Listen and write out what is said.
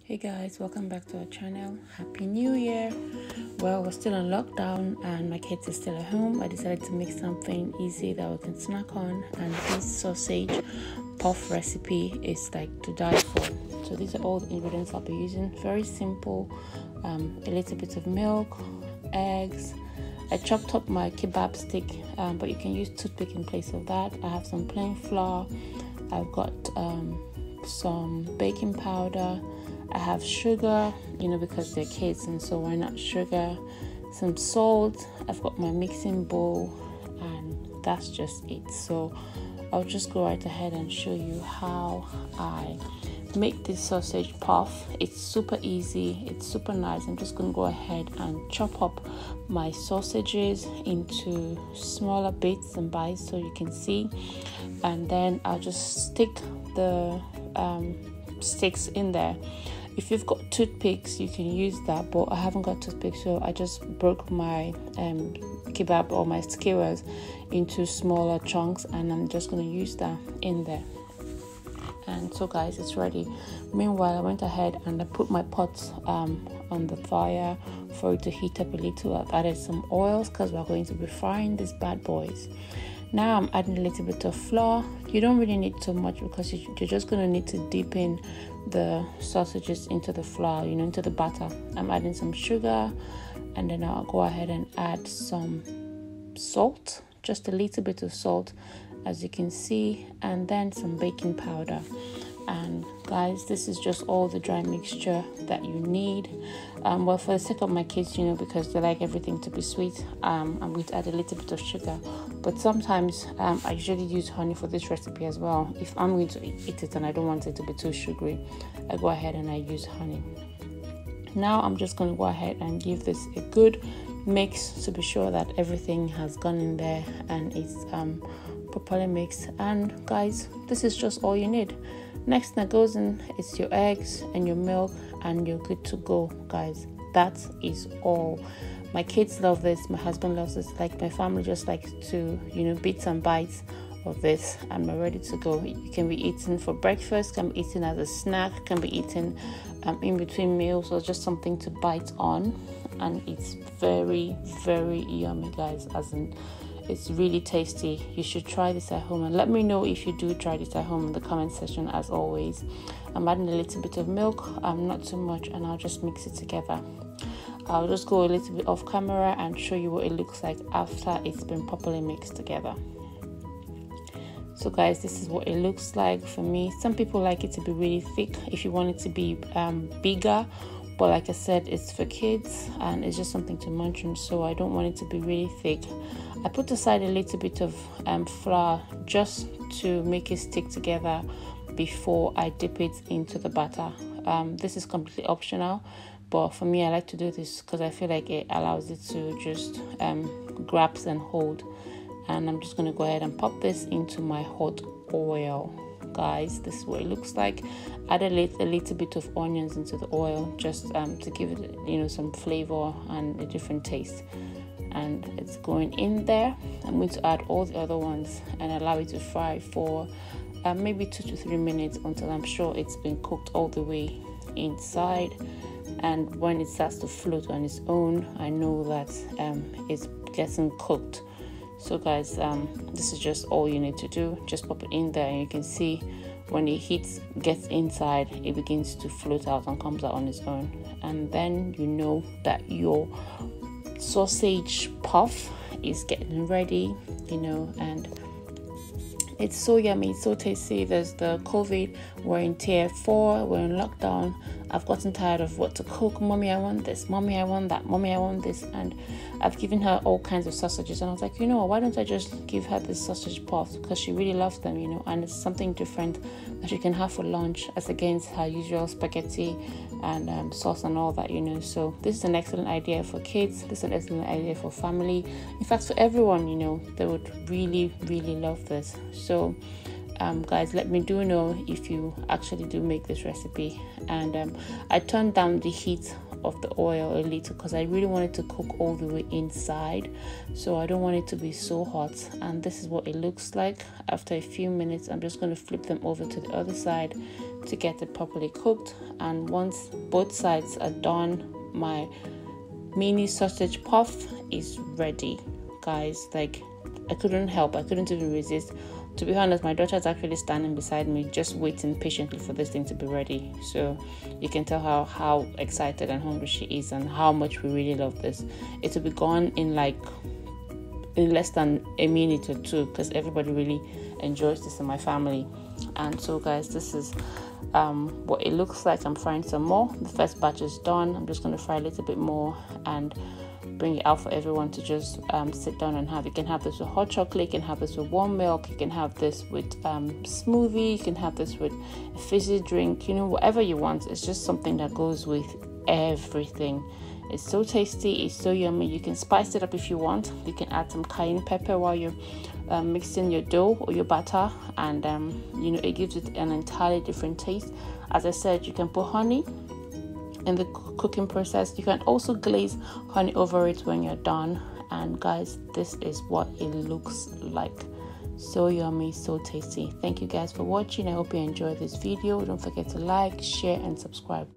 Hey guys, welcome back to our channel. Happy New Year. Well, we're still on lockdown and my kids are still at home. I decided to make something easy that we can snack on, and this sausage puff recipe is like to die for. So these are all the ingredients I'll be using. Very simple. A little bit of milk, eggs. I chopped up my kebab stick, but you can use toothpick in place of that. I have some plain flour. I've got some baking powder. I have sugar, because they're kids, and so why not sugar? Some salt. I've got my mixing bowl, and that's just it. So I'll just go right ahead and show you how I make this sausage puff. It's super easy, it's super nice. I'm just going to go ahead and chop up my sausages into smaller bits and bites so you can see, and then I'll just stick the sticks in there. If you've got toothpicks, you can use that, but I haven't got toothpicks, so I just broke my kebab or my skewers into smaller chunks, and I'm just going to use that in there. And so guys, it's ready. Meanwhile, I went ahead and I put my pot on the fire for it to heat up a little. I've added some oils because we're going to be frying these bad boys. Now I'm adding a little bit of flour. You don't really need too much because you're just going to need to dip in the sausages into the flour, into the batter. I'm adding some sugar, and then I'll go ahead and add some salt, just a little bit of salt, as you can see, and then some baking powder. And guys, this is just all the dry mixture that you need. Well, for the sake of my kids, because they like everything to be sweet, I'm going to add a little bit of sugar. But sometimes I usually use honey for this recipe as well. If I'm going to eat it and I don't want it to be too sugary, I go ahead and I use honey. Now I'm just going to go ahead and give this a good mix to be sure that everything has gone in there and it's properly mixed. And guys, this is just all you need. Next thing that goes in is your eggs and your milk, and you're good to go, guys. That is all. My kids love this, my husband loves this, like my family just likes to, bits and bites of this, and we're ready to go. It can be eaten for breakfast, can be eaten as a snack, can be eaten in between meals, or just something to bite on. And it's very, very yummy, guys, it's really tasty. You should try this at home, and let me know if you do try this at home in the comment section. As always, I'm adding a little bit of milk, not too much, and I'll just mix it together. I'll just go a little bit off camera and show you what it looks like after it's been properly mixed together. So guys, this is what it looks like for me. Some people like it to be really thick. If you want it to be bigger, but like I said, it's for kids and it's just something to munch on, so I don't want it to be really thick. I put aside a little bit of flour just to make it stick together before I dip it into the batter. This is completely optional, but for me, I like to do this because I feel like it allows it to just grasp and hold. And I'm just going to go ahead and pop this into my hot oil. Guys, this is what it looks like. Add a little bit of onions into the oil just to give it some flavor and a different taste. And it's going in there. I'm going to add all the other ones and allow it to fry for maybe 2 to 3 minutes until I'm sure it's been cooked all the way inside. And when it starts to float on its own, I know that it's getting cooked. So guys, this is just all you need to do. Just pop it in there, and you can see when it gets inside, it begins to float out and comes out on its own. And then you know that your sausage puff is getting ready, and it's so yummy, it's so tasty. There's the COVID, we're in tier 4, we're in lockdown. I've gotten tired of what to cook. Mommy, I want this. Mommy, I want that. Mommy, I want this. And I've given her all kinds of sausages, and I was like, why don't I just give her this sausage puff, because she really loves them, and it's something different that she can have for lunch as against her usual spaghetti and sauce and all that, So this is an excellent idea for kids. This is an excellent idea for family. In fact, for everyone, they would really, really love this. So guys, let me know if you actually do make this recipe. And I turned down the heat of the oil a little because I really want it to cook all the way inside, so I don't want it to be so hot. And this is what it looks like after a few minutes. I'm just going to flip them over to the other side to get it properly cooked. And once both sides are done, my mini sausage puff is ready, guys. Like, I couldn't even resist. To be honest, my daughter's actually standing beside me just waiting patiently for this thing to be ready. So you can tell how excited and hungry she is and how much we really love this. It will be gone in less than a minute or two because everybody really enjoys this in my family. And so guys, this is what it looks like. I'm frying some more. The first batch is done. I'm just going to fry a little bit more and bring it out for everyone to just sit down and have. You can have this with hot chocolate, you can have this with warm milk, you can have this with smoothie, you can have this with a fizzy drink, you know, whatever you want. It's just something that goes with everything. It's so tasty, it's so yummy. You can spice it up if you want. You can add some cayenne pepper while you're mixing your dough or your batter, and you know, it gives it an entirely different taste. As I said, you can put honey in the cooking process. You can also glaze honey over it when you're done. And guys, this is what it looks like. So yummy, so tasty. Thank you guys for watching. I hope you enjoyed this video. Don't forget to like, share and subscribe.